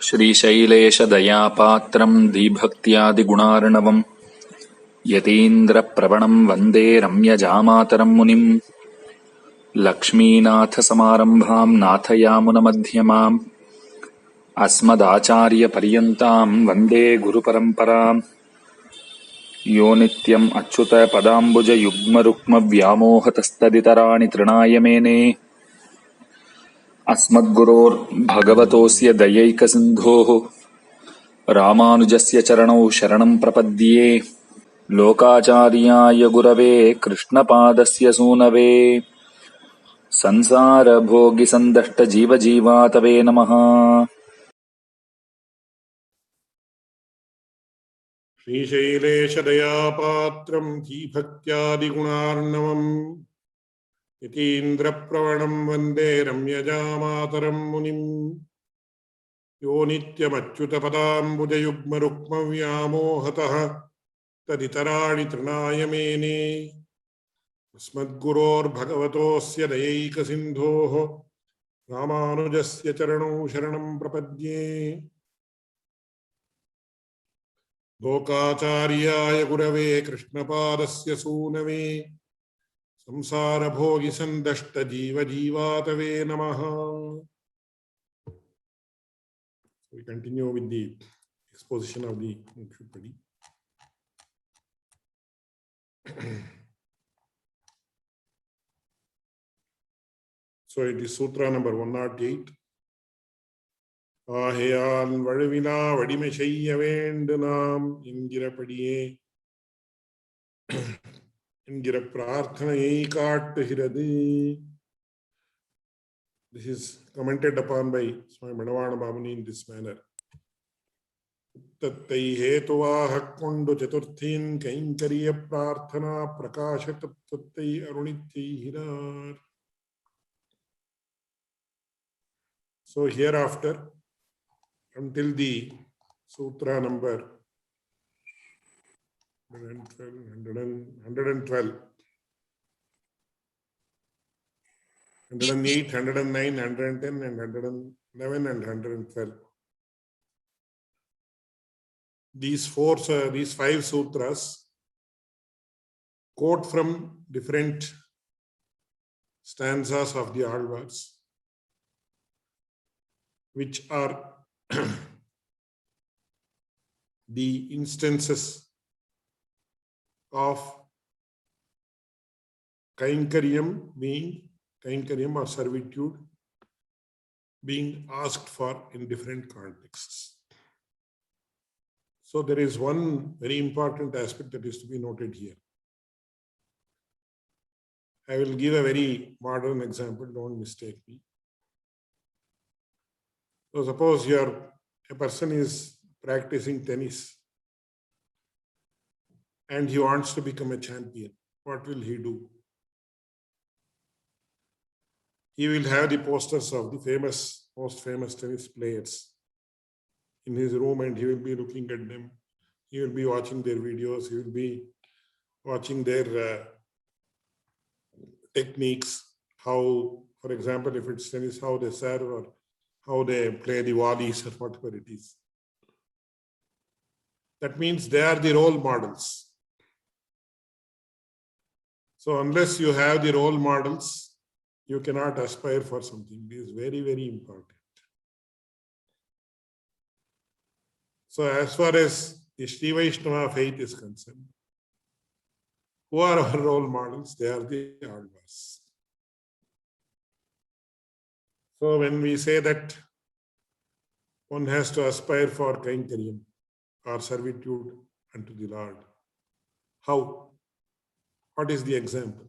श्रीशैलेशदयापात्रम् धीभक्त्यादिगुणार्णवम् यतीन्द्रप्रवणम् वन्दे रम्यजामातरम् मुनिम् लक्ष्मीनाथसमारम्भाम् नाथयामुनमध्यमाम् अस्मदाचार्यपर्यन्ताम् वन्दे गुरुपरम्पराम् यो नित्यम् अच्युतपदाम्बुजयुग्मरुक्मव्यामोहतस्तदितराणि तृणाय मेने अस्मद्गुरोर्भगवतोऽस्य दयैकसिन्धोः रामानुजस्य चरणौ शरणम् प्रपद्ये लोकाचार्याय गुरवे कृष्णपादस्य सूनवे संसारभोगिसन्दष्टजीवजीवातवे नमः। श्रीशैलेशदयापात्रम् धीभक्त्यादिगुणार्णवम् यतीन्द्रप्रवणम् वन्दे रम्यजामातरम् मुनिम् यो नित्यमच्युतपदाम्बुजयुग्मरुक्मव्यामोहतः तदितराणि तृणाय मेने अस्मद्गुरोर्भगवतोऽस्य दयैकसिन्धोः रामानुजस्य चरणौ शरणम् प्रपद्ये लोकाचार्याय गुरवे कृष्णपादस्य सूनवे संसारभोगिसन्दष्टजीवजीवातवे नमः. We continue with the exposition of the Mumuksupadi. So it is Sutra number 108. ஆகையால் வழுவினா வடிமை செய்ய வேண்டு நாம் என்கிறபடியே என்கிற பிரார்த்தனையை காட்டுகிறது. This is commented upon by Swami Madhavana Bhamuni in this manner. தத்தை ஹேதுவாகக் கொண்டு சதுர்த்தியின் கைங்கரிய பிரார்த்தனா பிரகாச தத்துவத்தை அருளிச் செய்கிறார். So hereafter, until the sutra number 112, 108, 109, 110, and 111 and 112. These five sutras quote from different stanzas of the Alvars, which are the instances of kainkaryam or servitude being asked for in different contexts. So there is one very important aspect that is to be noted here. I will give a very modern example, don't mistake me. So suppose a person is practicing tennis and he wants to become a champion. What will he do? He will have the posters of the most famous tennis players in his room, and he will be looking at them. He will be watching their videos. He will be watching their techniques. How, for example, if it's tennis, how they serve or how they play the volleys or whatever it is. That means they are the role models. So unless you have the role models, you cannot aspire for something. It is very, very important. So as far as the Sri Vaishnava faith is concerned, who are our role models? They are the Alvars. So when we say that one has to aspire for kainkaryam or servitude unto the Lord, how? What is the example?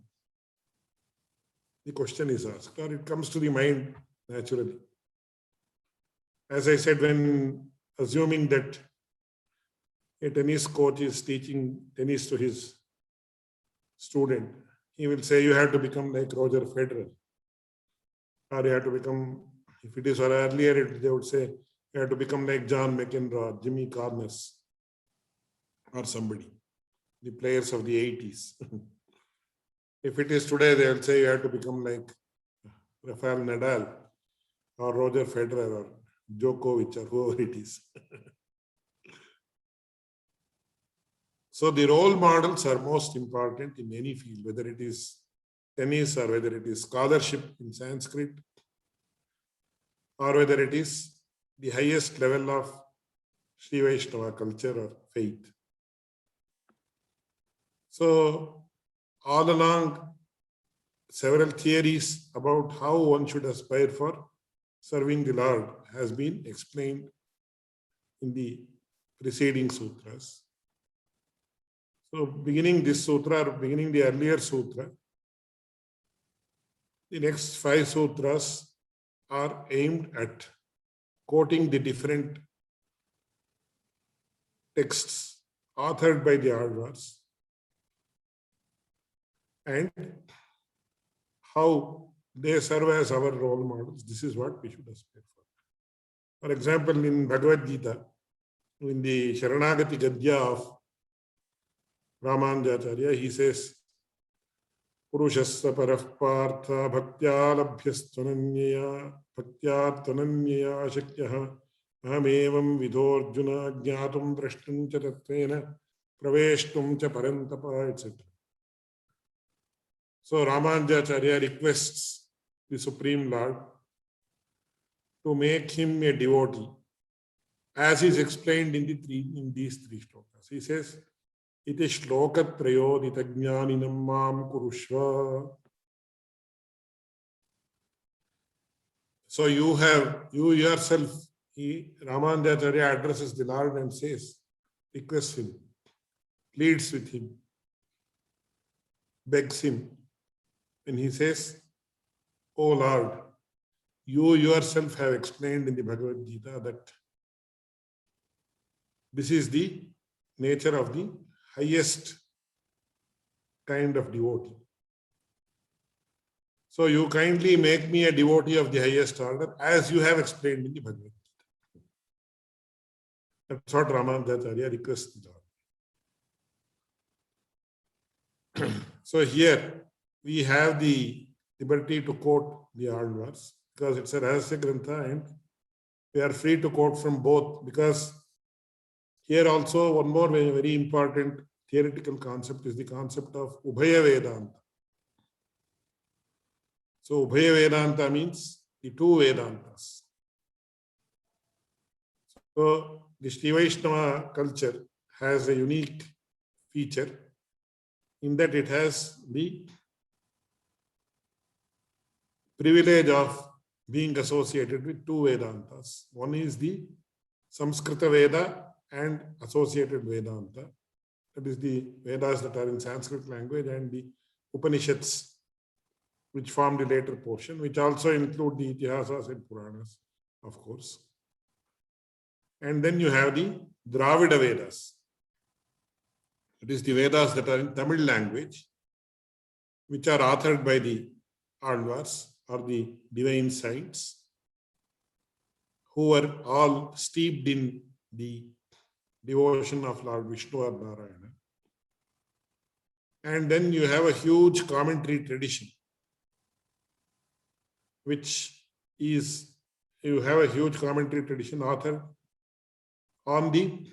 The question is asked, or it comes to the mind naturally. As I said, when assuming that a tennis coach is teaching tennis to his student, he will say, you have to become like Roger Federer. Or you have to become, if it is earlier, they would say, you have to become like John McEnroe, Jimmy Carnes, or somebody, the players of the 80s. If it is today, they will say you have to become like Rafael Nadal or Roger Federer or Djokovic or whoever it is. So the role models are most important in any field, whether it is tennis or whether it is scholarship in Sanskrit or whether it is the highest level of Sri Vaishnava culture or faith. So all along, several theories about how one should aspire for serving the Lord has been explained in the preceding sutras. So beginning this sutra or beginning the earlier sutra, the next 5 sutras are aimed at quoting the different texts authored by the Alvars and how they serve as our role models. This is what we should aspire for. For example, in Bhagavad Gita, in the Sharanagati Gadya of Ramanujacharya, he says, Purushassa parah partha bhaktya labhyastvananyaya bhaktya shakyaha ahamevam vidorjuna jnatum drashtum cha tatvena praveshtum cha parantapa, etc. So Ramanujacharya requests the Supreme Lord to make him a devotee, as is explained in these 3 shlokas. He says, Iti shlokatrayo nitagnaninam mam kurushva. So you yourself, Ramanujacharya addresses the Lord and says, requests him, pleads with him, begs him. And he says, O Lord, you yourself have explained in the Bhagavad Gita that this is the nature of the highest kind of devotee. So you kindly make me a devotee of the highest order, as you have explained in the Bhagavad Gita. That's what Ramanujacharya requests the Lord. So here we have the liberty to quote the Alvars because it's a Rahasya Grantha and we are free to quote from both, because here also one more very important theoretical concept is the concept of Ubhaya Vedanta. So Ubhaya Vedanta means the 2 Vedantas. So the Sri Vaishnava culture has a unique feature in that it has the privilege of being associated with 2 Vedantas. One is the Samskrita Veda and associated Vedanta. That is the Vedas that are in Sanskrit language and the Upanishads, which form the later portion, which also include the Itihasas and Puranas, of course. And then you have the Dravida Vedas. It is the Vedas that are in Tamil language, which are authored by the Alvars or the divine saints, who were all steeped in the devotion of Lord Vishnu or Narayana. And then you have a huge commentary tradition, which is, you have a huge commentary tradition authored on the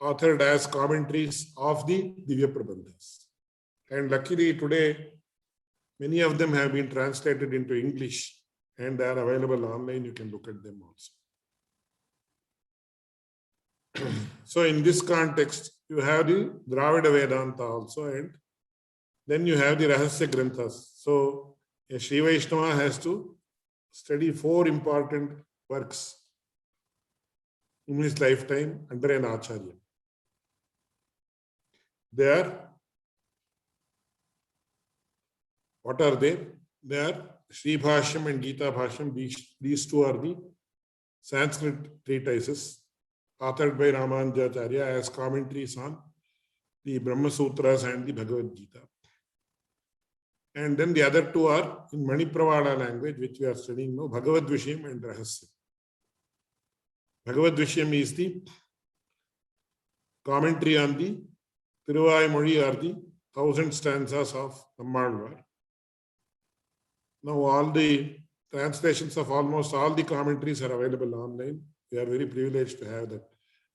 authored as commentaries of the Divya Prabandhas. And luckily today, many of them have been translated into English and they are available online. You can look at them also. So in this context, you have the Dravida Vedanta also, and then you have the Rahasya Granthas. So a Sri Vaishnava has to study 4 important works in his lifetime under an Acharya. They are, what are they? They are Sri Bhashyam and Gita Bhashyam. These 2 are the Sanskrit treatises authored by Ramanujacharya as commentaries on the Brahma Sutras and the Bhagavad Gita. And then the other 2 are in Manipravada language, which we are studying now, Bhagavad Vishayam and Rahasya. Bhagavad Vishayam is the commentary on the Tiruvai Mozhi or the 1000 stanzas of Nammalvar. Now all the translations of almost all the commentaries are available online. We are very privileged to have that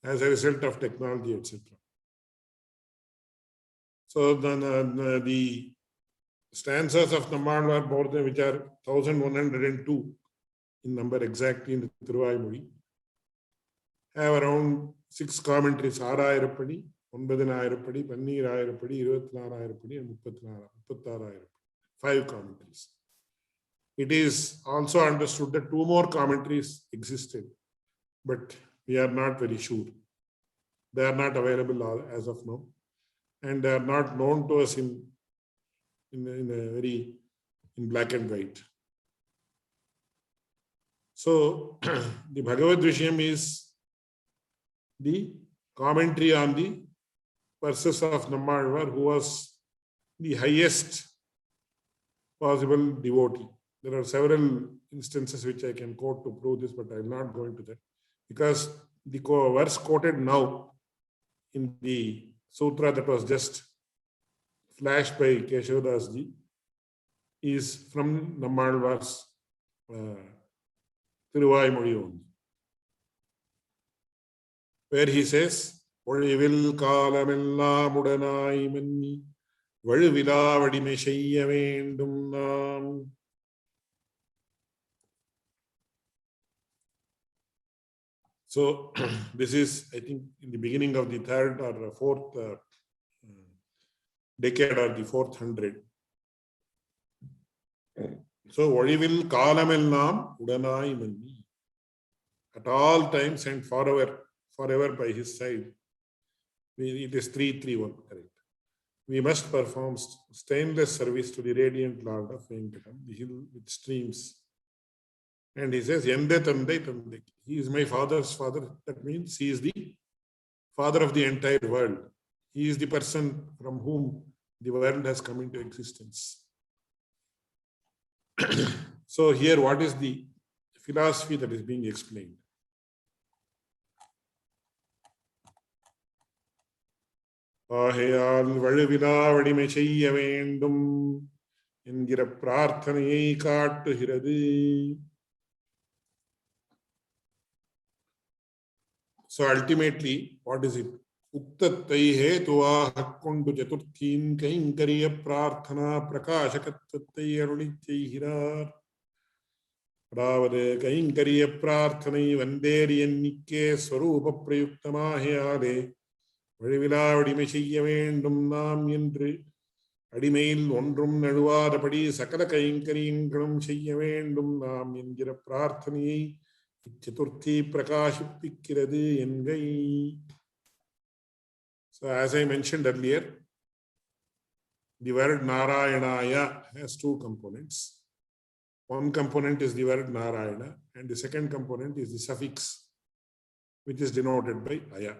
as a result of technology, etc. So then the stanzas of Nammalvar more than which are 1102 in number exactly in the Thiruvaimozhi have around 6 commentaries, 6000 9,000 12000 24000 and 36,000. 5 commentaries. It is also understood that 2 more commentaries existed, but we are not very sure. They are not available as of now, and they are not known to us in black and white. So the Bhagavad Vishayam is the commentary on the verses of Nammalvar, who was the highest possible devotee. There are several instances which I can quote to prove this, but I am not going to that, because the verse quoted now in the sutra that was just flashed by Keshavdas ji is from Nammalvar's Thiruvaimozhi only, where he says, "Olivil kalamellam udanai manni valuvilavadime seyya vendum naam." So this is, I think, in the beginning of the 3rd or 4th decade or the 4th 100. So, Vadivil Kalamellam Udanai Manni, at all times and forever by his side. It is 331, correct. We must perform stainless service to the radiant Lord of Venkatam, the hill with streams. And he says, Yende Tande Tande. He is my father's father. That means he is the father of the entire world. He is the person from whom the world has come into existence. So here, what is the philosophy that is being explained? ஆகையால் வழுவிலாவடிமை செய்ய வேண்டும் என்கிற பிரார்த்தனையை காட்டுகிறது. So ultimately, what is it? உக்தத்தை ஹேதுவாகக் கொண்டு சதுர்த்தீன் கைங்கரிய பிரார்த்தனா பிரகாசகத்துவத்தை அருளிச் செய்கிறார். அதாவது கைங்கரிய பிரார்த்தனை வந்தேறி எண்ணிக்கே ஸ்வரூப பிரயுக்தமாகியாலே வழிவிலாவடிமை செய்ய வேண்டும் நாம் என்று அடிமையில் ஒன்றும் நழுவாதபடி சகல கைங்கரியங்களும் செய்ய வேண்டும் நாம் என்கிற பிரார்த்தனையை இச்சதுர்த்தி பிரகாசிப்பிக்கிறது என்கை. So as I mentioned earlier, the word Narayanaya has 2 components. One component is the word Narayana, and the second component is the suffix, which is denoted by Aya.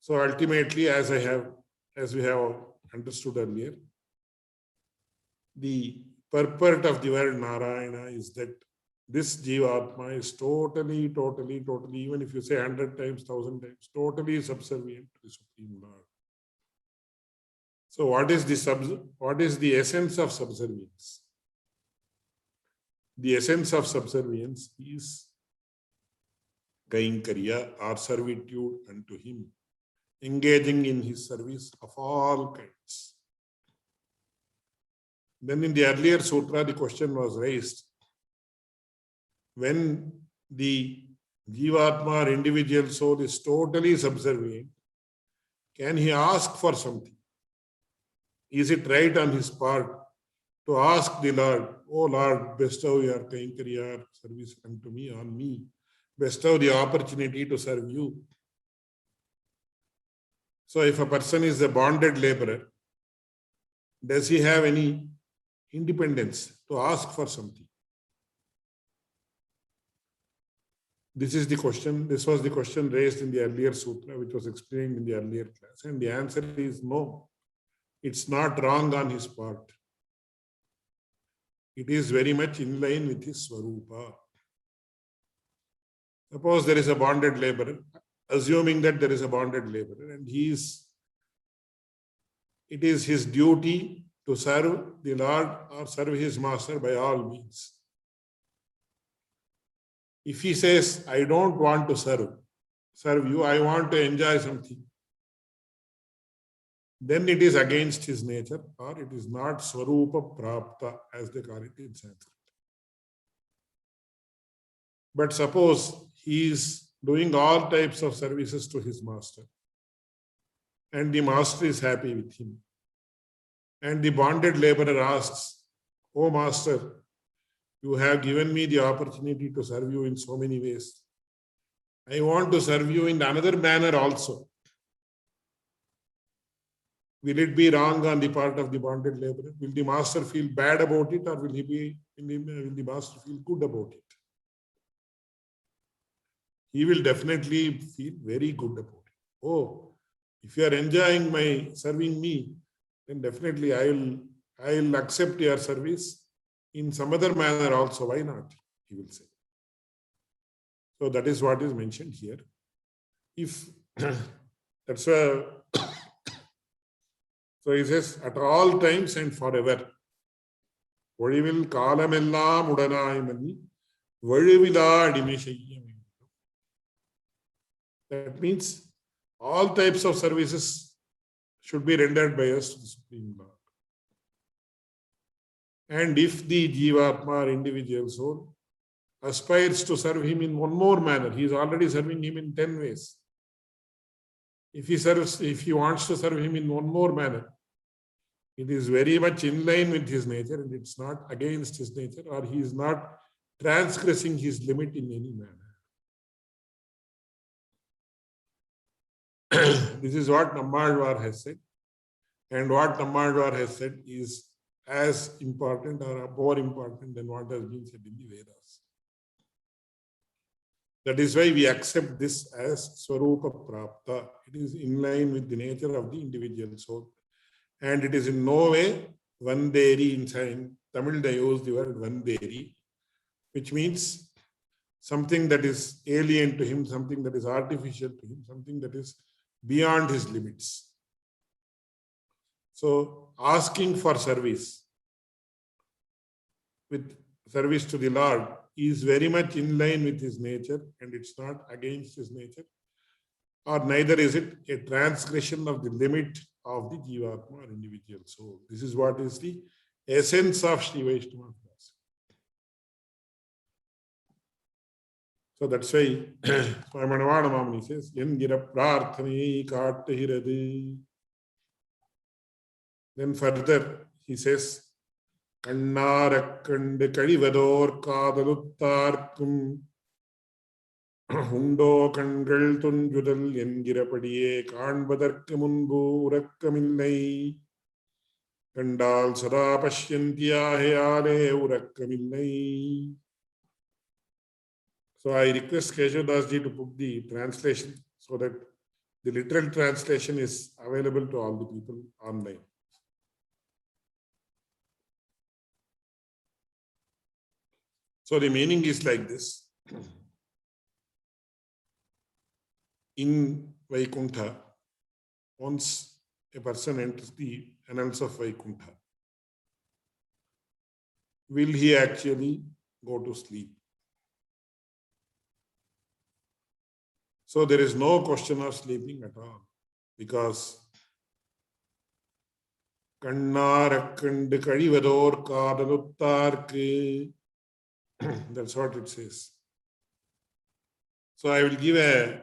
So ultimately, as we have understood earlier, the purport of the word Narayana is that this Jivatma is totally, even if you say 100 times, 1,000 times, totally subservient to the Supreme Lord. So what is the essence of subservience? The essence of subservience is Kainkariya, or servitude unto him, engaging in his service of all kinds. Then in the earlier sutra, the question was raised, when the Jivatma or individual soul is totally subservient, can he ask for something? Is it right on his part to ask the Lord, "Oh Lord, bestow your Kainkariya service unto me, on me, bestow the opportunity to serve you"? So if a person is a bonded laborer, does he have any independence to ask for something? This is the question. This was the question raised in the earlier sutra, which was explained in the earlier class. And the answer is no. It's not wrong on his part. It is very much in line with his Swarupa. Suppose there is a bonded laborer, assuming that there is a bonded laborer, and it is his duty to serve the Lord or serve his master by all means. If he says, I don't want to serve you, I want to enjoy something, then it is against his nature, or it is not Swarupa Prapta, as they call it in Sanskrit. But suppose he is doing all types of services to his master, and the master is happy with him, and the bonded laborer asks, Oh master, you have given me the opportunity to serve you in so many ways. I want to serve you in another manner also. Will it be wrong on the part of the bonded laborer? Will the master feel bad about it, or will the master feel good about it? He will definitely feel very good about it. Oh, if you are enjoying my serving me, then definitely I will accept your service in some other manner also. Why not? He will say. So that is what is mentioned here. If that's why, so he says, at all times and forever. ஒழிவில் காலமெல்லாம் உடனாய் மன்னி வழுவிலா அடிமை செய்ய வேண்டும். That means all types of services should be rendered by us to the Supreme Lord. And if the Jivatma or individual soul aspires to serve him in one more manner, he is already serving him in 10 ways. If he wants to serve him in one more manner, it is very much in line with his nature, and it's not against his nature, or he is not transgressing his limit in any manner. This is what Nammalvar has said. And what Nammalvar has said is as important or more important than what has been said in the Vedas. That is why we accept this as Swarupa Prapta. It is in line with the nature of the individual soul. And it is in no way Vanderi. In Tamil they use the word Vanderi, which means something that is alien to him, something that is artificial to him, something that is beyond his limits. So asking for service with service to the Lord is very much in line with his nature, and it's not against his nature, or neither is it a transgression of the limit of the Jivatma or individual soul. This is what is the essence of Sri Vaishnava philosophy. So that's why Swami Manavada Mamani says, Yengira prarthani kaatahiradu. Then further he says, Kannarakkande kalivador kaadaluttarkum உண்டோ கண்கள் துஞ்சுதல் என்கிறபடியே காண்பதற்கு முன்பு உறக்கமில்லை கண்டால் சதா பஷ்யந்தியாகையாலே உறக்கமில்லை. So I request Keshav ji to put the translation so that the literal translation is available to all the people online. So the meaning is like this. In Vaikuntha, once a person enters the annals of Vaikuntha, will he actually go to sleep? So there is no question of sleeping at all, because Kannarakkande kalivador kaadaluttarku, that's what it says. So I will give a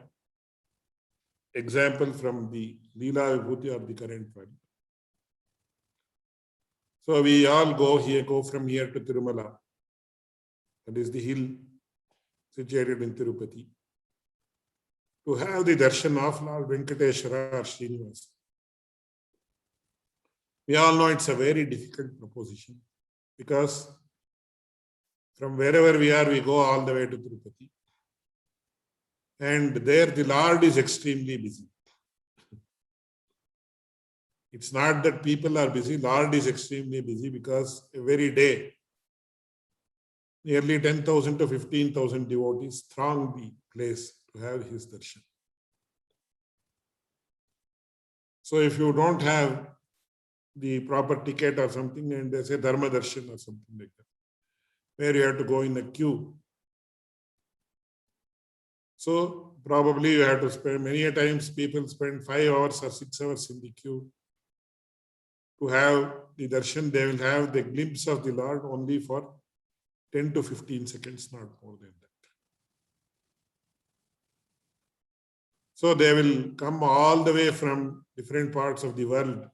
example from the Leela Vibhuti of the current one. So we all go from here to Tirumala. That is the hill situated in Tirupati, to have the darshan of Lord Venkateshwara or Srinivasa. We all know it's a very difficult proposition, because from wherever we are, we go all the way to Tirupati. And there the Lord is extremely busy. It's not that people are busy, Lord is extremely busy, because every day nearly 10,000 to 15,000 devotees throng the place to have his darshan. So if you don't have the proper ticket or something, and they say Dharma Darshan or something like that, where you have to go in a queue. So probably you have to spend, many a times people spend 5 hours or 6 hours in the queue to have the darshan. They will have the glimpse of the Lord only for 10 to 15 seconds, not more than that. So they will come all the way from different parts of the world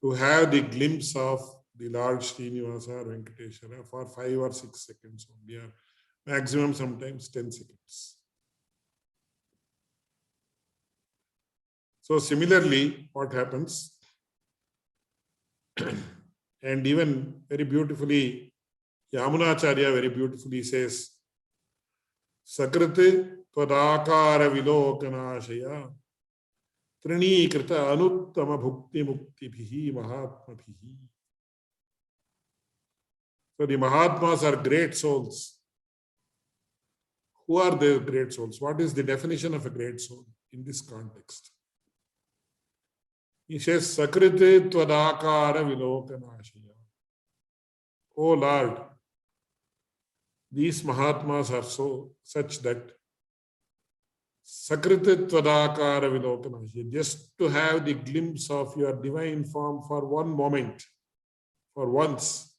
to have the glimpse of the Lord Srinivasa or Venkateshwara for 5 or 6 seconds only, or maximum sometimes 10 seconds. So similarly, what happens, and even very beautifully, Yamunacharya very beautifully says, Sakriti Twadakara Vilokanashaya Trinikrita Anuttama Bhukti Mukti Mahatma Bhihi. So the Mahatmas are great souls. Who are the great souls? What is the definition of a great soul in this context? He says, Sakriti Twadakara Vilokanashaya. Oh Lord, these Mahatmas are such that Sakriti Twadakara Vilokanashaya, just to have the glimpse of your divine form for one moment, for once,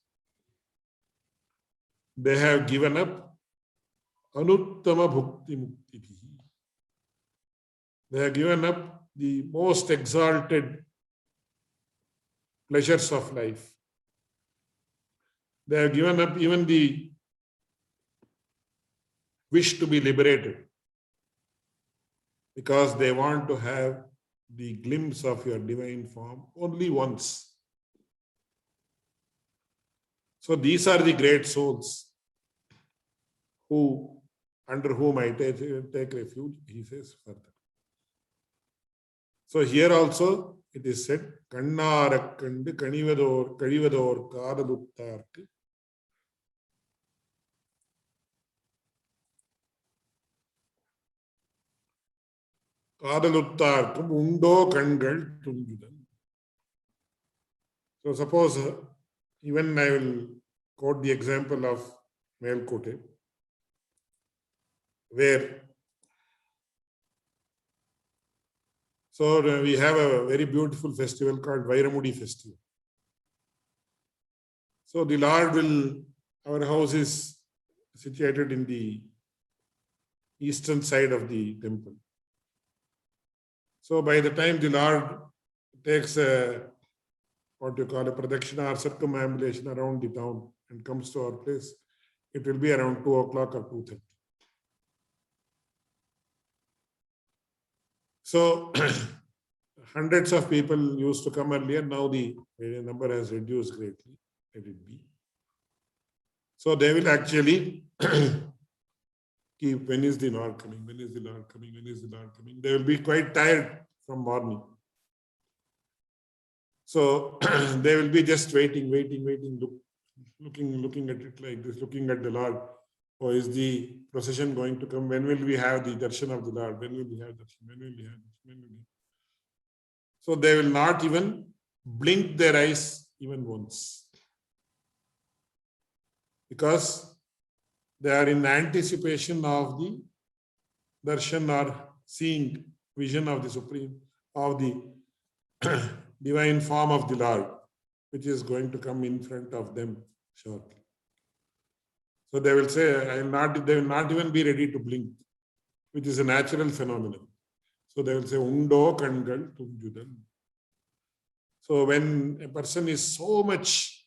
they have given up Anuttama Bhukti Mukti Bhihi. They have given up the most exalted pleasures of life. They have given up even the wish to be liberated, because they want to have the glimpse of your divine form only once. So these are the great souls who, under whom I take refuge, he says further. So here also it is said, Kannarakandu Kazhivador Kadaluttarku Kadaluttarkum Undo Kangal Tunjudan. So suppose, even I will quote the example of Melkote, where we have a very beautiful festival called Vairamudi festival. So the Lord will, our house is situated in the eastern side of the temple. So by the time the Lord takes a, what you call a pradakshina or circumambulation around the town and comes to our place, it will be around 2 o'clock or 2:30. So hundreds of people used to come earlier. Now the number has reduced greatly. Let it be. So they will actually keep, when is the Lord coming? When is the Lord coming? When is the Lord coming? They will be quite tired from morning. So they will be just waiting, looking at it like this, looking at the Lord. Oh, is the procession going to come? When will we have the darshan of the Lord? When will we have darshan? When will we have darshan? When will we? So they will not even blink their eyes even once, because they are in anticipation of the darshan or seeing vision of the Supreme, of the divine form of the Lord, which is going to come in front of them shortly. So they will say, they will not even be ready to blink, which is a natural phenomenon. So they will say, Undo Kangal Tunjudan. So when a person is so much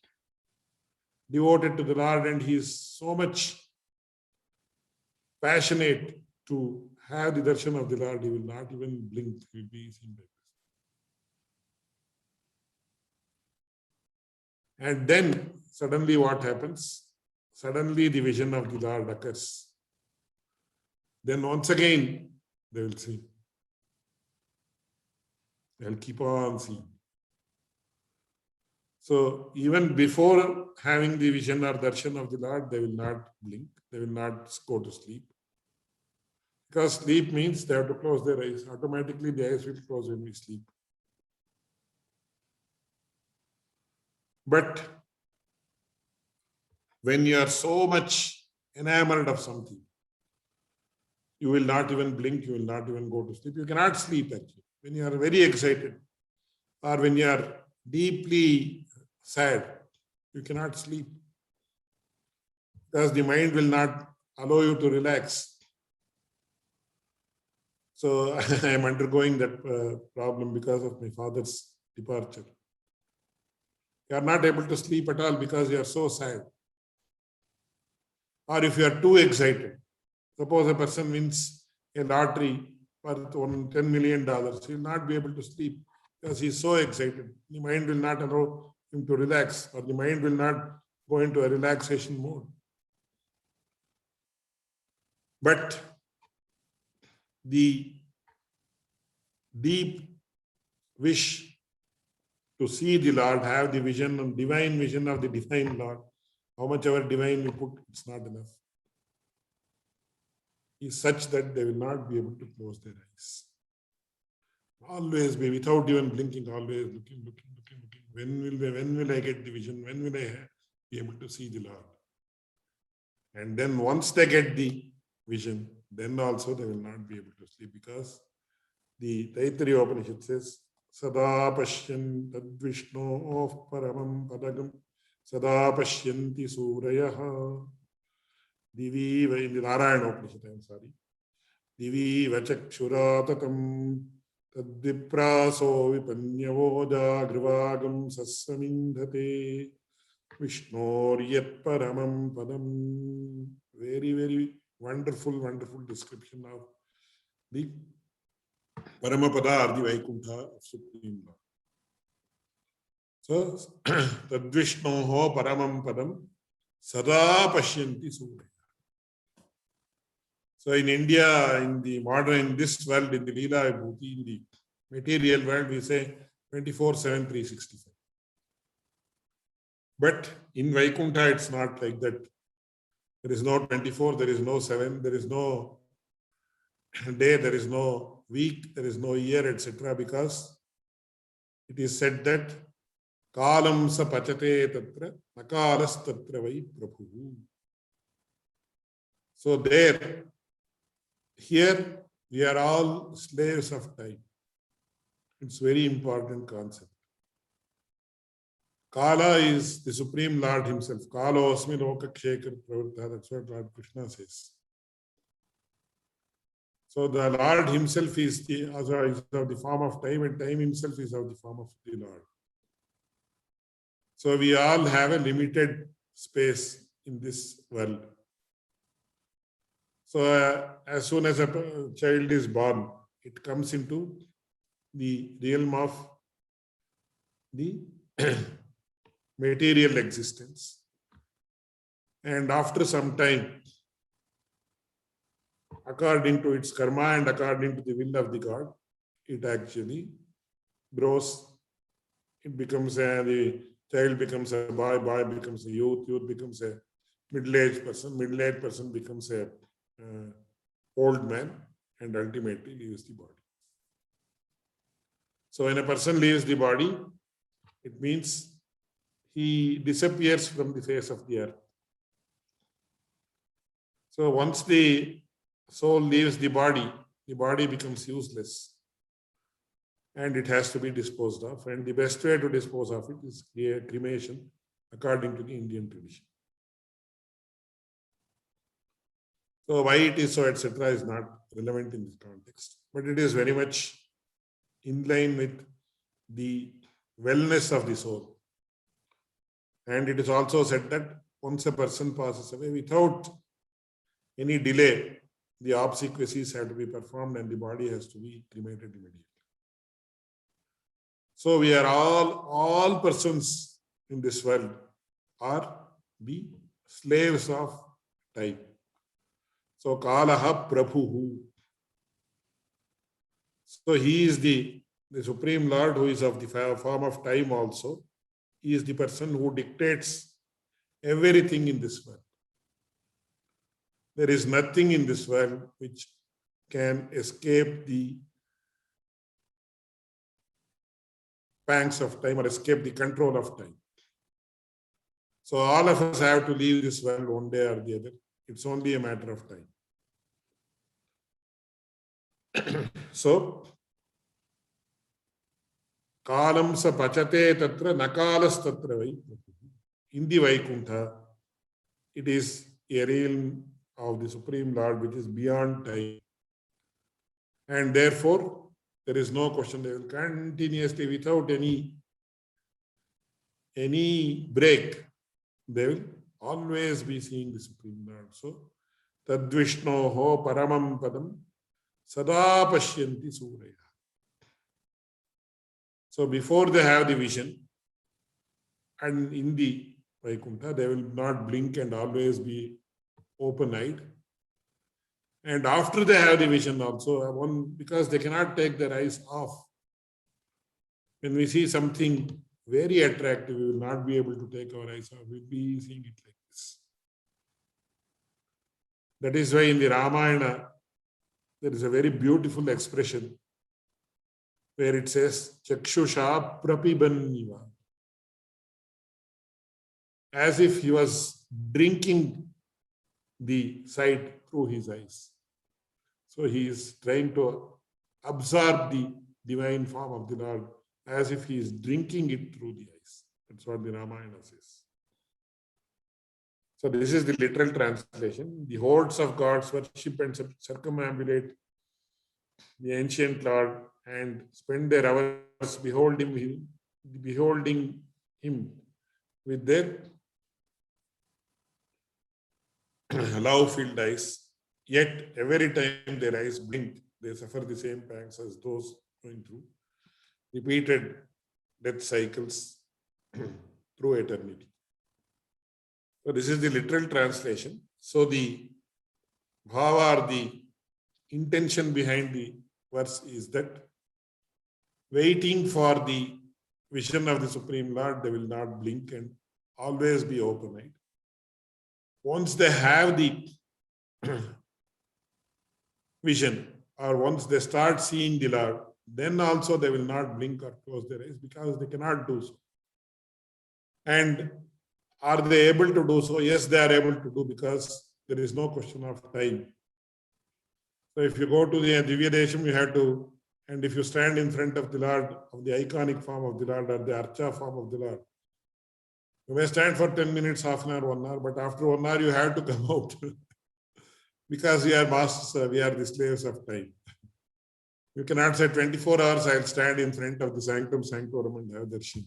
devoted to the Lord and he is so much passionate to have the darshan of the Lord, he will not even blink. He will be seen like this. And then suddenly what happens? Suddenly the vision of the Lord occurs. Then once again, they will see. They'll keep on seeing. So even before having the vision or darshan of the Lord, they will not blink. They will not go to sleep. Because sleep means they have to close their eyes. Automatically the eyes will close when we sleep. But when you are so much enamored of something, you will not even blink, you will not even go to sleep. You cannot sleep actually. When you are very excited or when you are deeply sad, you cannot sleep because the mind will not allow you to relax. So I am undergoing that problem because of my father's departure. You are not able to sleep at all because you are so sad. Or if you are too excited, suppose a person wins a lottery worth $10 million, he will not be able to sleep because he is so excited. The mind will not allow him to relax, or the mind will not go into a relaxation mode. But the deep wish to see the Lord, have the vision and divine vision of the divine Lord, how much ever divine we put, it's not enough. Is such that they will not be able to close their eyes. Always be without even blinking, always looking. When will I get the vision? When will I be able to see the Lord? And then once they get the vision, then also they will not be able to sleep because the Taittiriya Upanishad says, Sada Pashyan Tad Vishno of Paramam Padagam Sada Pashyanti Surayaha Divi in the Narayana Upanishad, I'm sorry. Divi Vachakshuratatam Tadvipraso Vipanyavoda Grivagam Sassamindhate Vishnor Paramam Padam. Very, very wonderful, wonderful description of the Paramapada or the Vaikuntha of Supreme Lord. So, Tadvishnoho Paramam Padam Sada Pashyanti Surya. So in India, in the modern, in this world, in the Leela Vibhuti, in the material world, we say 24/7, 365. But in Vaikuntha, it's not like that. There is no 24, there is no 7, there is no day, there is no week, there is no year, etc. Because it is said that Kalam sa pachate tatra, nakalas tatra vai prabhu. So there, here, we are all slaves of time. It's a very important concept. Kala is the Supreme Lord himself. Kalo asmi lokakshekar pravritta. That's what Lord Krishna says. So the Lord himself is of the form of time, and time himself is of the form of the Lord. So we all have a limited space in this world. So as soon as a child is born, it comes into the realm of the material existence. And after some time, according to its karma and according to the will of the God, it actually grows. It becomes the child becomes a boy, boy becomes a youth, youth becomes a middle-aged person becomes a old man, and ultimately leaves the body. So when a person leaves the body, it means he disappears from the face of the earth. So once the soul leaves the body becomes useless and it has to be disposed of. And the best way to dispose of it is cremation according to the Indian tradition. So why it is so, etc., is not relevant in this context, but it is very much in line with the wellness of the soul. And it is also said that once a person passes away, without any delay, the obsequies have to be performed and the body has to be cremated immediately. So we are all persons in this world are the slaves of time. So Kalaha Prabhu. So he is the Supreme Lord who is of the form of time also. He is the person who dictates everything in this world. There is nothing in this world which can escape the pangs of time or escape the control of time. So all of us have to leave this world one day or the other. It's only a matter of time. So, kalam sa pachate tatra nakalas tatra vai. In the Vaikuntha, it is a realm of the Supreme Lord which is beyond time. And therefore, there is no question. They will continuously, without any break, they will always be seeing the Supreme Lord. So, Tadvishnoho paramam padam sada pashyanti suraya. So, before they have the vision, and in the Vaikuntha, they will not blink and always be open-eyed. And after they have the vision also, because they cannot take their eyes off. When we see something very attractive, we will not be able to take our eyes off. We'll be seeing it like this. That is why in the Ramayana, there is a very beautiful expression where it says, Chakshusha prapibanniva. As if he was drinking the sight through his eyes. So he is trying to absorb the divine form of the Lord as if he is drinking it through the eyes. That's what the Ramayana says. So this is the literal translation. The hordes of gods worship and circumambulate the ancient Lord and spend their hours beholding him with their love-filled eyes. Yet every time their eyes blink, they suffer the same pangs as those going through repeated death cycles through eternity. So this is the literal translation. So the bhava or the intention behind the verse is that waiting for the vision of the Supreme Lord, they will not blink and always be open-eyed. Once they have the vision, or once they start seeing the Lord, then also they will not blink or close their eyes because they cannot do so. And are they able to do so? Yes, they are able to do, because there is no question of time. So if you go to the Divya Desham, you have to, and if you stand in front of the Lord, of the iconic form of the Lord or the Archa form of the Lord, you may stand for 10 minutes, half an hour, 1 hour, but after 1 hour you have to come out because we are masters, we are the slaves of time. You cannot say 24 hours I'll stand in front of the sanctum sanctorum and have darshan.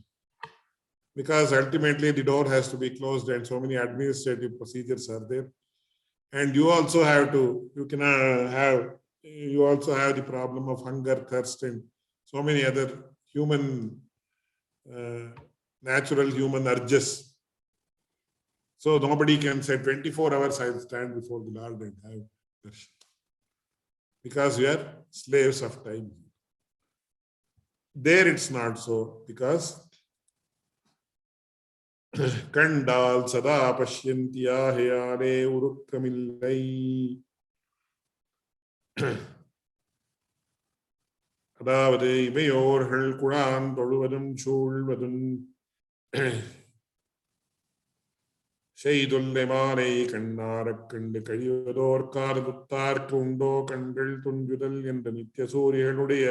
Because ultimately the door has to be closed and so many administrative procedures are there. And you also have to, you also have the problem of hunger, thirst, and so many other natural human urges. So nobody can say 24 hours I'll stand before the Lord and have darshan. Because we are slaves of time. There it's not so, because Kandal sada pashyantiya heyare urukkamillai. அதாவது இமையோர்கள் குழான் தொழுவதும் சூழ்வதும் செய்துள்ளமானை கண்ணாரக் கண்டு கழிவதோர்க்காது புத்தார்க்கு உண்டோ கண்கள் துஞ்சுதல் என்ற நித்திய சூரியனுடைய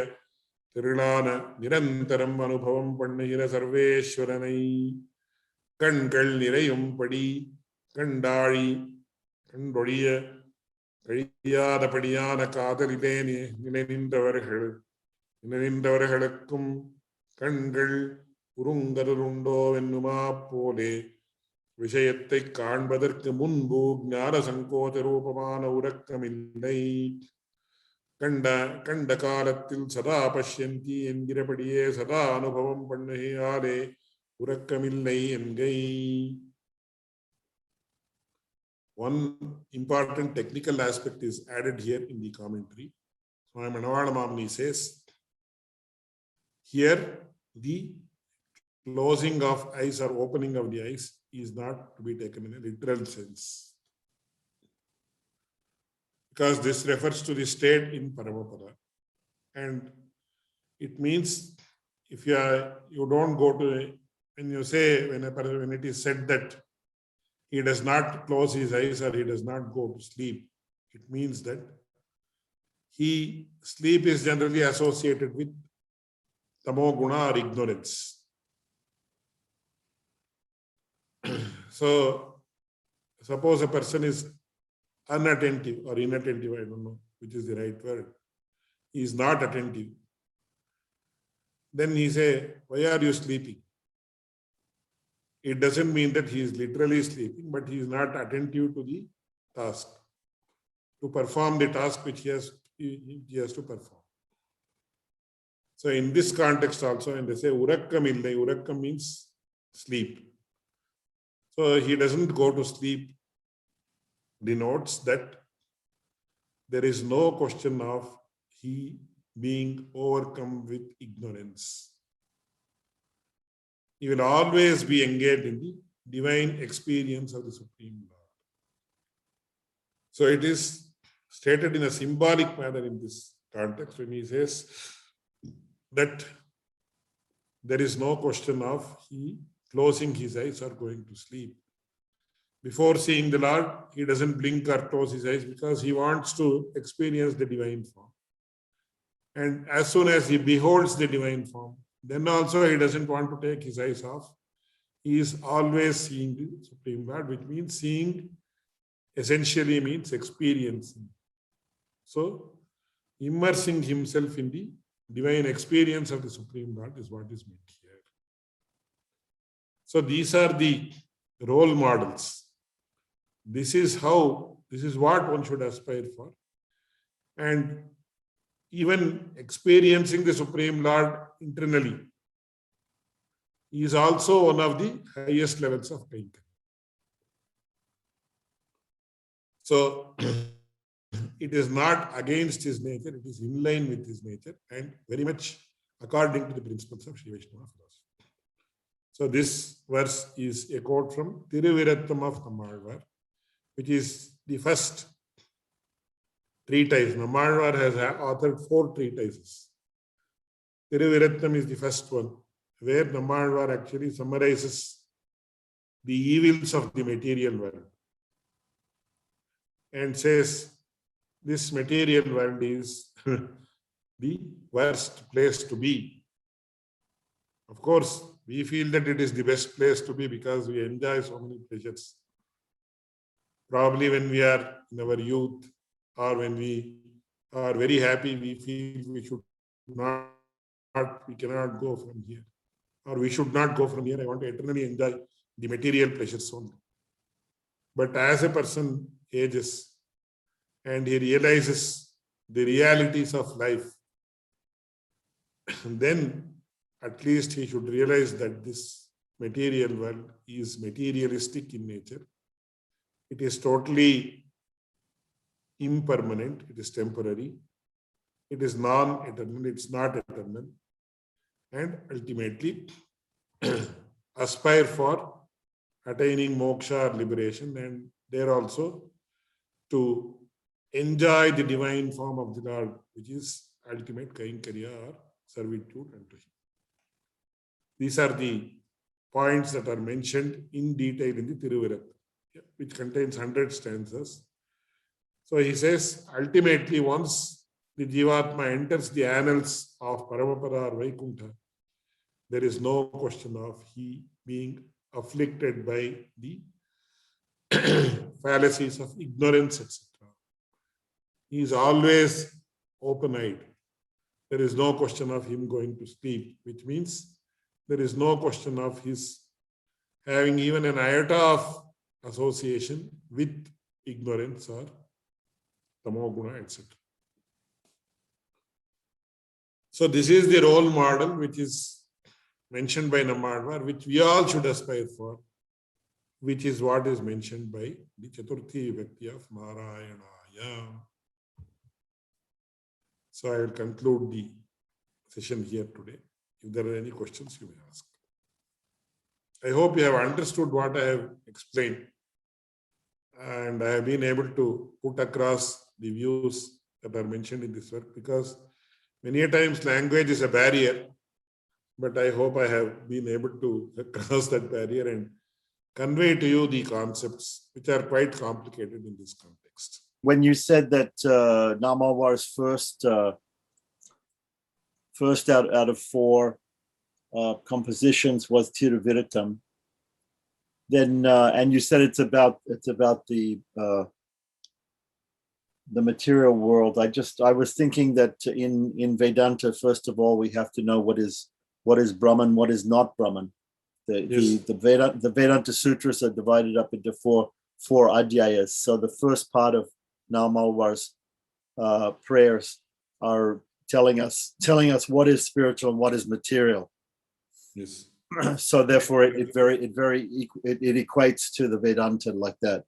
திருளான நிரந்தரம் அனுபவம் பண்ணுகிற சர்வேஸ்வரனை கண்கள் நிறையும்படி கண்டாழி கண்டொழிய கழியாதபடியான காதலிலே நினைந்தவர்களுக்கும் கண்கள் உருங்கருண்டோ என்னுமா போலே விஷயத்தை காண்பதற்கு முன்பு ஞான சங்கோச்ச ரூபமான உறக்கமில்லை. கண்ட காலத்தில் சதா பஷ்யந்தி என்கிறபடியே சதா அனுபவம் பண்ணுகையாலே உறக்கமில்லை என்கை. One important technical aspect is added here in the commentary. Swami Manavada Mamni says, here the closing of eyes or opening of the eyes is not to be taken in a literal sense, because this refers to the state in Paramapada, and it means if you don't go to, when you say, when it is said that he does not close his eyes or he does not go to sleep, it means that sleep is generally associated with tamoguna or ignorance. So, suppose a person is unattentive or inattentive, I don't know which is the right word. He is not attentive. Then he say, why are you sleeping? It doesn't mean that he is literally sleeping, but he is not attentive to the task, to perform the task which he has to perform. So in this context also, when they say urakkam illai, urakkam means sleep. So he doesn't go to sleep denotes that there is no question of he being overcome with ignorance. He will always be engaged in the divine experience of the Supreme Lord. So it is stated in a symbolic manner in this context when he says that there is no question of he closing his eyes or going to sleep. Before seeing the Lord, he doesn't blink or close his eyes because he wants to experience the divine form. And as soon as he beholds the divine form, then also he doesn't want to take his eyes off. He is always seeing the Supreme Lord, which means seeing essentially means experiencing. So, immersing himself in the divine experience of the Supreme Lord is what is meant here. So, these are the role models. This is what one should aspire for. And even experiencing the Supreme Lord internally is also one of the highest levels of kainkari. So, it is not against his nature, it is in line with his nature and very much according to the principles of Sri Vaishnava philosophy. So, this verse is a quote from Tiruvirattam of Nammalvar, which is the first treatise. Nammalvar has authored 4 treatises. Tiruvirattam is the first one, where Nammalvar actually summarizes the evils of the material world and says this material world is the worst place to be. Of course, we feel that it is the best place to be because we enjoy so many pleasures. Probably when we are in our youth or when we are very happy, we feel we cannot go from here. Or we should not go from here. I want to eternally enjoy the material pleasures only. But as a person ages and he realizes the realities of life, then at least he should realize that this material world is materialistic in nature. It is totally impermanent. It is temporary. It is non-eternal. It's not eternal. And ultimately aspire for attaining moksha or liberation, and there also to enjoy the divine form of the Lord, which is ultimate kainkariya or servitude unto him. These are the points that are mentioned in detail in the Tiruvirattam, which contains 100 stanzas. So he says, ultimately, once the Jivatma enters the annals of Paramapada or Vaikuntha, there is no question of he being afflicted by the fallacies of ignorance, etc. He is always open-eyed. There is no question of him going to sleep, which means there is no question of his having even an iota of association with ignorance or tamoguna, etc. So this is the role model which is mentioned by Nammalvar, which we all should aspire for, which is what is mentioned by the Chaturthi Vibhakti of Narayanaya. So I will conclude the session here today. If there are any questions, you may ask. I hope you have understood what I have explained, and I have been able to put across the views that are mentioned in this work, because many a times language is a barrier, but I hope I have been able to cross that barrier and convey to you the concepts which are quite complicated in this context. When you said that Namavar's first out of four compositions was Tiruviritam, then and you said it's about the material world. I was thinking that in Vedanta, first of all, we have to know what is Brahman, what is not Brahman. The Vedanta sutras are divided up into four adhyayas. So the first part of Namavar's prayers are telling us what is spiritual and what is material. Yes. So therefore, it equates to the Vedanta like that.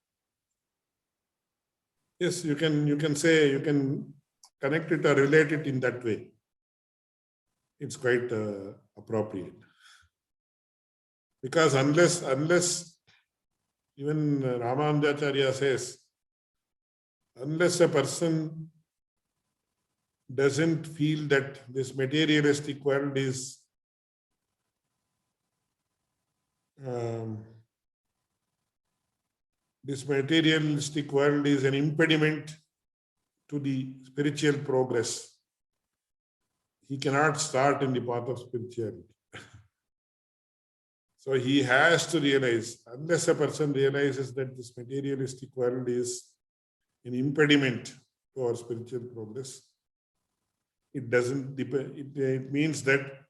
Yes, you can say, you can connect it or relate it in that way. It's quite appropriate. Because unless even Ramanujacharya says, unless a person doesn't feel that this materialistic world is an impediment to the spiritual progress, he cannot start in the path of spirituality. So he has to realize, unless a person realizes that this materialistic world is an impediment to our spiritual progress, it means that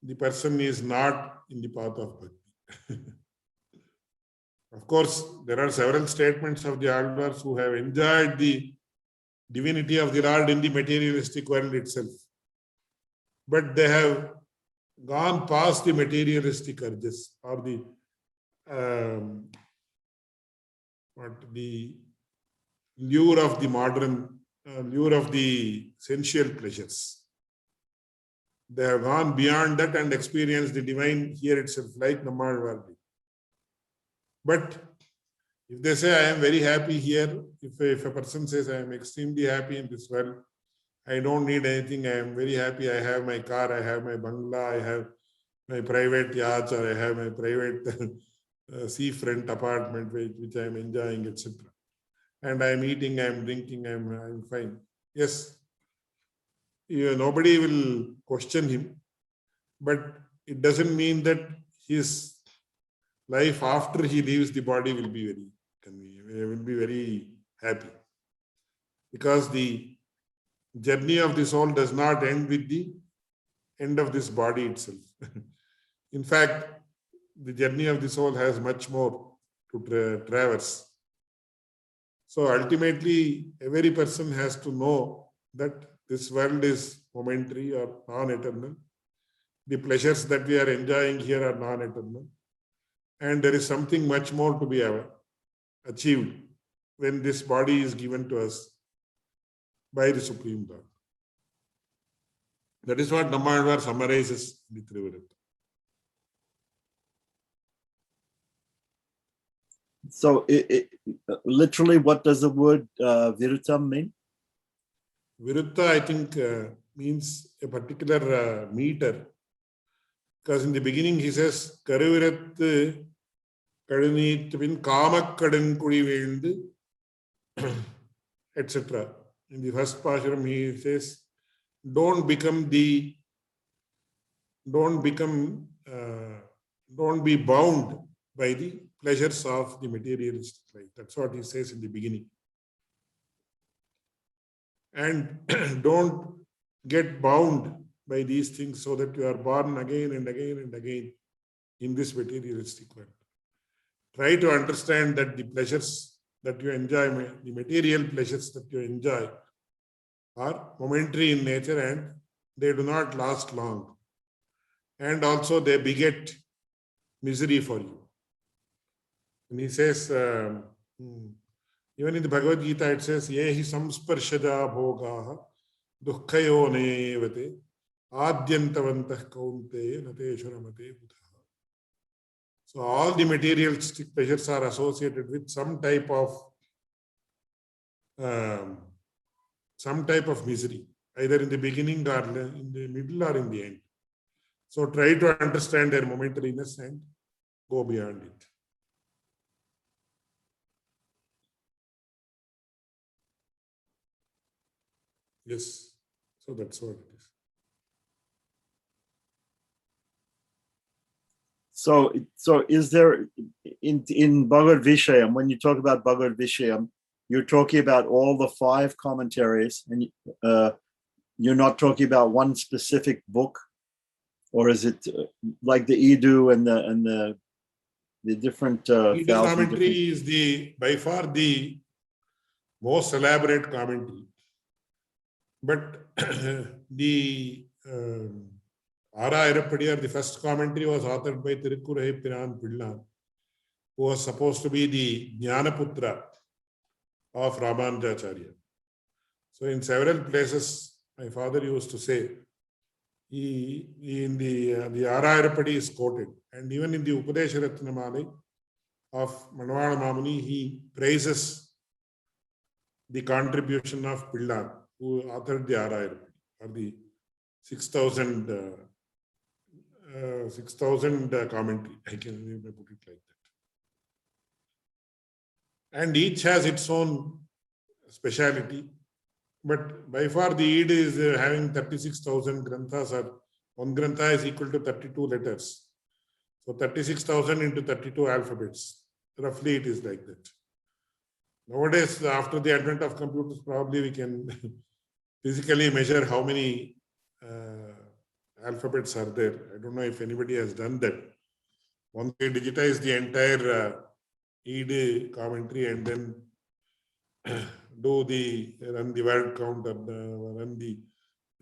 the person is not in the path of bhakti. Of course, there are several statements of the Alvars who have enjoyed the divinity of the Lord in the materialistic world itself. But they have gone past the materialistic urges or the lure of the modern, lure of the sensual pleasures. They have gone beyond that and experienced the divine here itself, like Nammalvar did. But if they say, I am very happy here, if a person says, I am extremely happy in this world, I don't need anything, I am very happy, I have my car, I have my bungalow, I have my private yacht, or I have my private seafront apartment which I am enjoying, etc. And I am eating, I am drinking, I am fine. Yes, nobody will question him, but it doesn't mean that his life after he leaves the body will be very happy. Because the journey of the soul does not end with the end of this body itself. In fact, the journey of the soul has much more to traverse. So ultimately, every person has to know that this world is momentary or non-eternal. The pleasures that we are enjoying here are non-eternal. And there is something much more to be achieved when this body is given to us by the Supreme Lord. That is what Nammalvar summarizes in the Tiruviritam. So literally, what does the word Virutam mean? Virutta, I think, means a particular meter. Because in the beginning he says, Karuvirat Kadunitwin Kamak Kadun Kudi Vendu, etc. In the first Pashuram he says, don't be bound by the pleasures of the materialistic life. That's what he says in the beginning. And don't get bound by these things so that you are born again and again and again in this materialistic world. Try to understand that the pleasures that you enjoy, the material pleasures that you enjoy, are momentary in nature and they do not last long. And also they beget misery for you. And he says, even in the Bhagavad Gita, it says, Yehi samsparshaja bhogaha dukkhayo neyevate adyantavantah kaunteya nateshuramate buddha. So all the materialistic pleasures are associated with some type of misery, either in the beginning or in the middle or in the end. So try to understand their momentariness and go beyond it. Yes. So that's what it is. So is there in Bhagavad Vishayam, when you talk about Bhagavad Vishayam, you're talking about all the 5 commentaries, and you're not talking about one specific book, or is it like the Edu and the different Edu commentary different... is by far the most elaborate commentary. But the Ara Irappadiyar, the first commentary, was authored by Tirukkurai Piran Pillan, who was supposed to be the Jnanaputra of Ramanujacharya. So in several places, my father used to say, in the Ara Irappadi is quoted, and even in the Upadesha Ratnamalai of Manavada Mamuni, he praises the contribution of Pillan, who authored the Ara Irappadi, or the 6,000 commentary. I can put it like that. And each has its own speciality. But by far the Eid is having 36,000 granthas, or one grantha is equal to 32 letters. So 36,000 into 32 alphabets. Roughly it is like that. Nowadays, after the advent of computers, probably we can physically measure how many alphabets are there. I don't know if anybody has done that. Once we digitize the entire Eid commentary and then run the word count, run the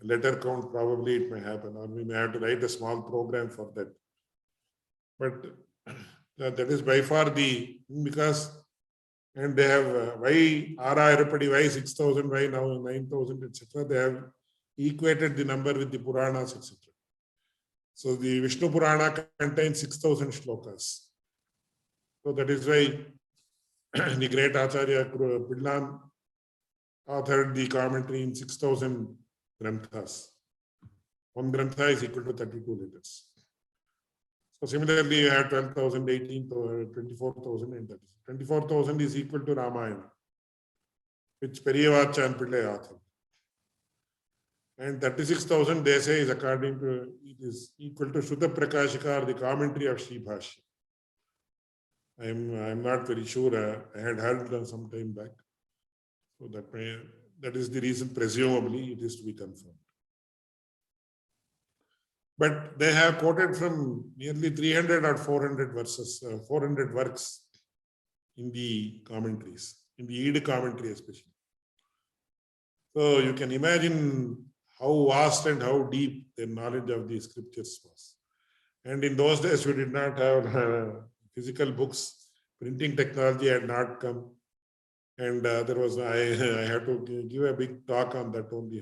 letter count, probably it may happen, or we may have to write a small program for that. But that is by far because, and they have why Ara Irappadi, why 6,000, why now 9,000, etc. They have equated the number with the Puranas, etc. So the Vishnu Purana contains 6,000 shlokas. So that is why the great Acharya Pillan authored the commentary in 6,000 granthas. One grantha is equal to 32 letters. So similarly, you have 12,000, 18,000, 24,000, and 24,000 is equal to Ramayana, which Periyavachan Pillai authored. And 36,000, they say, is it is equal to Shuddha Prakashika, or the commentary of Sri Bhashya. I'm not very sure. I had heard some time back. So that is the reason, presumably, it is to be confirmed. But they have quoted from nearly 300 or 400 verses, 400 works in the commentaries, in the Eid commentary especially. So you can imagine how vast and how deep their knowledge of the scriptures was. And in those days, we did not have physical books. Printing technology had not come. And I had to give a big talk on that only,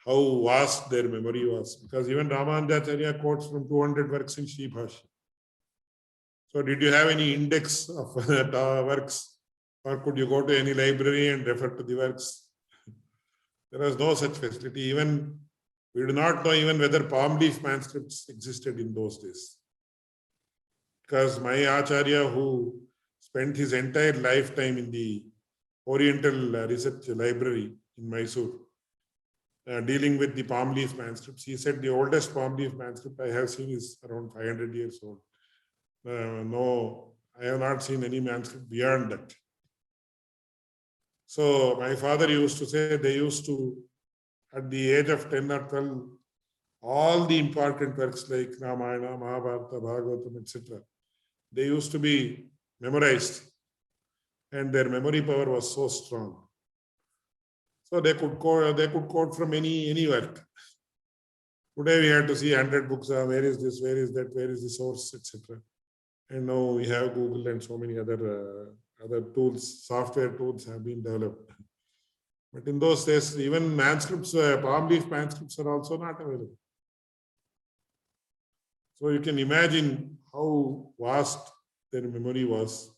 how vast their memory was. Because even Ramanujacharya quotes from 200 works in Sri Bhashya. So did you have any index of works? Or could you go to any library and refer to the works? There was no such facility. Even we do not know even whether palm leaf manuscripts existed in those days. Because my Acharya, who spent his entire lifetime in the Oriental Research Library in Mysore, dealing with the palm leaf manuscripts, he said the oldest palm leaf manuscript I have seen is around 500 years old. No, I have not seen any manuscript beyond that. So my father used to say they used to, at the age of 10 or 12, all the important works like Ramayana, Mahabharata, Bhagavatam, etc., they used to be memorized, and their memory power was so strong. So they could quote from any work. Today we had to see 100 books. Where is this? Where is that? Where is the source, etc. And now we have Google and so many other tools, software tools have been developed. But in those days, even manuscripts, palm leaf manuscripts are also not available. So you can imagine how vast their memory was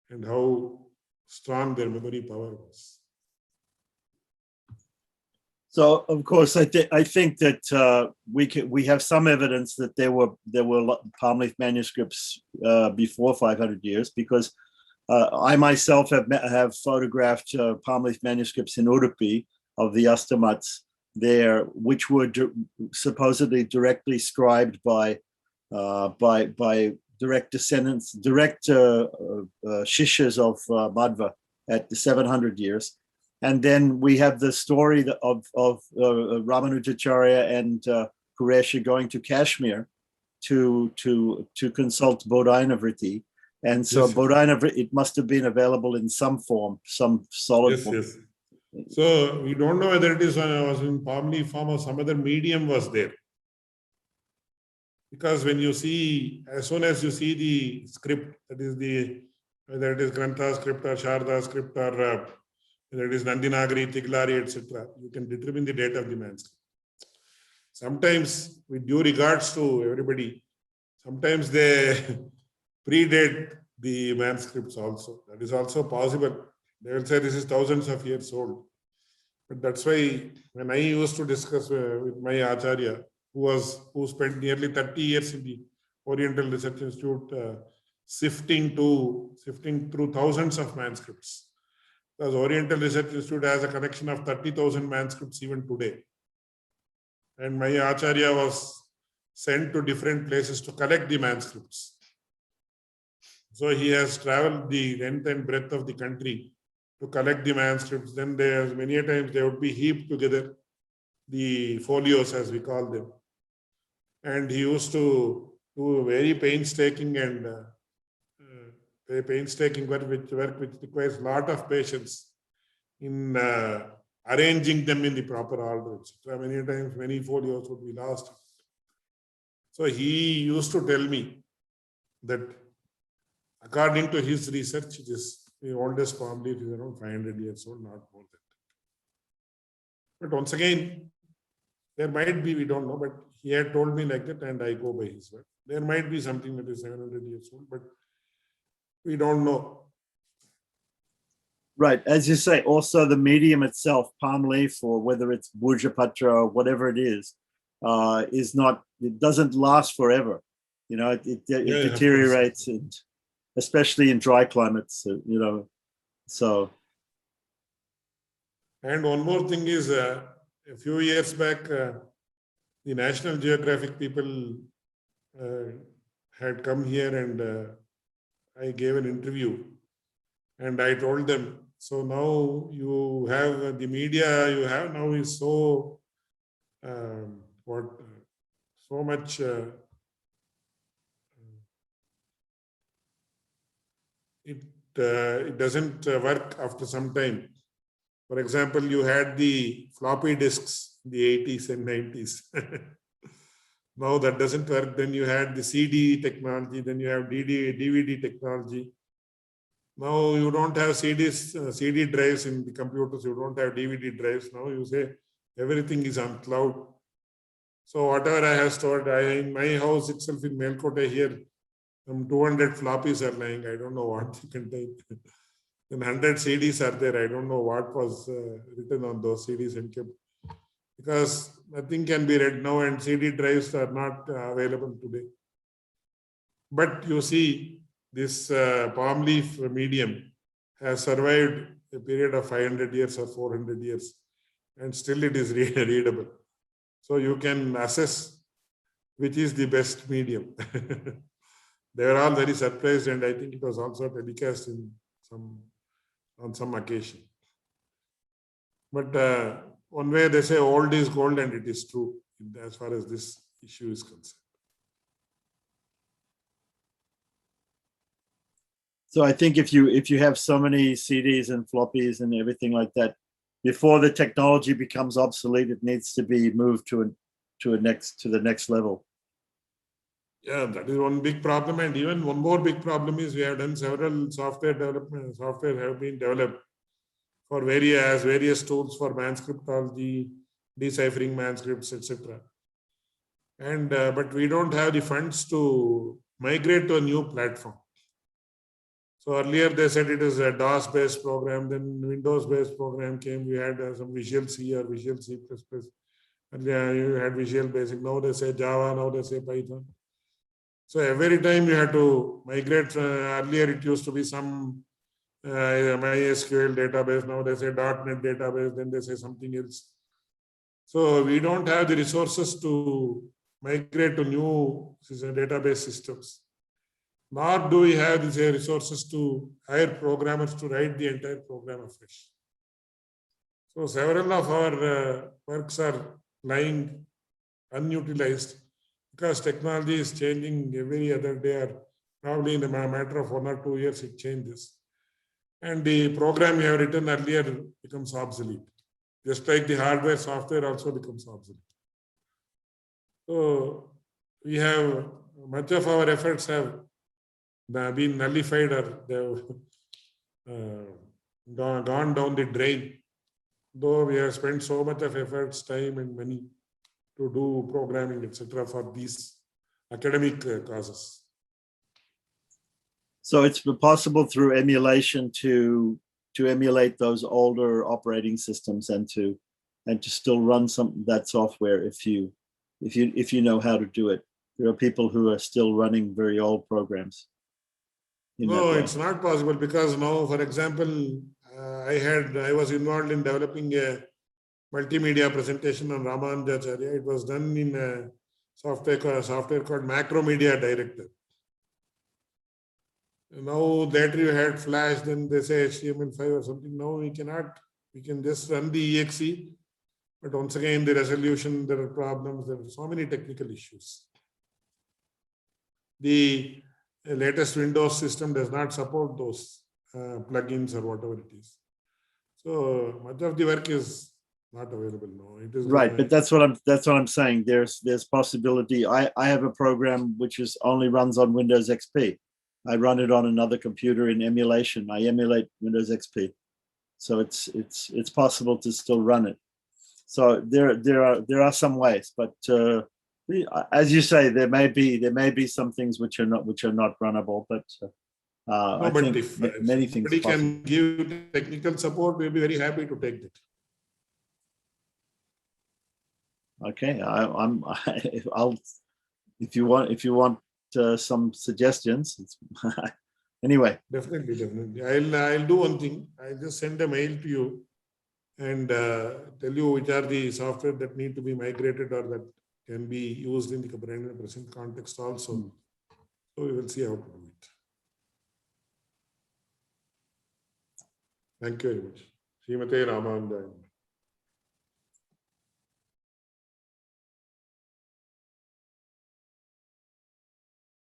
and how strong their memory power was. So, of course, I think that we have some evidence that there were palm leaf manuscripts before 500 years, because I myself have photographed palm leaf manuscripts in Udupi, the Astamats there, which were supposedly directly scribed by direct descendants, direct shishas of Madhva at the 700 years. And then we have the story of Ramanujacharya and Quresha going to Kashmir to consult Bodhina Vritti. And so Yes. Bodhina Vritti, it must have been available in some form, some solid Yes, form. yes. So we don't know whether it was in palm leaf form or some other medium was there. Because when you see, as soon as you see the script, that is whether it is Grantha script or Sharda script or whether it is Nandinagari, Tiglari, etc., you can determine the date of the manuscript. Sometimes, with due regards to everybody, sometimes they predate the manuscripts also. That is also possible. They will say this is thousands of years old. But that's why when I used to discuss with my Acharya, who spent nearly 30 years in the Oriental Research Institute, sifting through thousands of manuscripts. Because Oriental Research Institute has a collection of 30,000 manuscripts even today. And my Acharya was sent to different places to collect the manuscripts. So he has traveled the length and breadth of the country to collect the manuscripts. Then many a times they would be heaped together, the folios as we call them. And he used to do very painstaking and work which requires a lot of patience in arranging them in the proper order. So many times, many folios would be lost. So he used to tell me that according to his research, the oldest palm leaf is around 500 years old, not more than that. But once again, there might be, we don't know, but he had told me like that and I go by his word. There might be something that is 700 years old, but we don't know. Right. As you say, also the medium itself, palm leaf, or whether it's Bhujapatra or whatever it is not, it doesn't last forever. You know, it deteriorates, and especially in dry climates, you know, so. And one more thing is, a few years back, the National Geographic people had come here and I gave an interview and I told them, so now you have the media you have now is so so much it doesn't work after some time. For example, you had the floppy disks in the 80s and 90s. Now that doesn't work. Then you had the CD technology, then you have DVD technology. Now you don't have CDs, CD drives in the computers, you don't have DVD drives. Now you say everything is on cloud. So whatever I have stored, in my house itself in Melkote here, some 200 floppies are lying. I don't know what they contain. And 100 CDs are there. I don't know what was written on those CDs and kept. Because nothing can be read now and CD drives are not available today. But you see, this palm leaf medium has survived a period of 500 years or 400 years and still it is readable. So you can assess which is the best medium. They were all very surprised and I think it was also telecast on some occasion. But one way they say old is gold and it is true as far as this issue is concerned. So I think if you have so many CDs and floppies and everything like that, before the technology becomes obsolete, it needs to be moved to the next level. Yeah, that is one big problem. And even one more big problem is we have done several software have been developed for various tools for manuscriptology, deciphering manuscripts, etc. And but we don't have the funds to migrate to a new platform. So earlier they said it is a DOS-based program, then Windows-based program came. We had some Visual C or Visual C++. Earlier you had Visual Basic. Now they say Java. Now they say Python. So every time you had to migrate. Earlier it used to be some MySQL database, now they say .NET database, then they say something else. So we don't have the resources to migrate to new database systems, nor do we have the resources to hire programmers to write the entire program afresh. So several of our works are lying unutilized because technology is changing every other day, or probably in a matter of 1 or 2 years it changes. And the program you have written earlier becomes obsolete. Just like the hardware, software also becomes obsolete. So we have, much of our efforts have been nullified, or they have gone down the drain. Though we have spent so much of efforts, time and money to do programming, etc., for these academic causes. So it's possible through emulation to emulate those older operating systems and to still run that software if you know how to do it. There are people who are still running very old programs. No, it's not possible, because now, for example, I was involved in developing a multimedia presentation on Ramanujacharya. It was done in a software called Macromedia Director. Now that you had Flash, then they say HTML5 or something. Now we cannot. We can just run the exe, but once again the resolution, there are problems. There are so many technical issues. The latest Windows system does not support those plugins or whatever it is. So much of the work is not available now. It is right, but that's what I'm saying. There's possibility. I have a program which only runs on Windows XP. I run it on another computer in emulation. I emulate Windows XP, so it's possible to still run it. So there are some ways, but as you say, there may be some things which are not runnable. But I think if many things somebody can give technical support, we'll be very happy to take that. Okay, I'll if you want some suggestions. Anyway, definitely. I'll do one thing. I'll just send a mail to you and tell you which are the software that need to be migrated or that can be used in the present context also. So we will see how to do it. Thank you very much. Srimate Ramanujaya.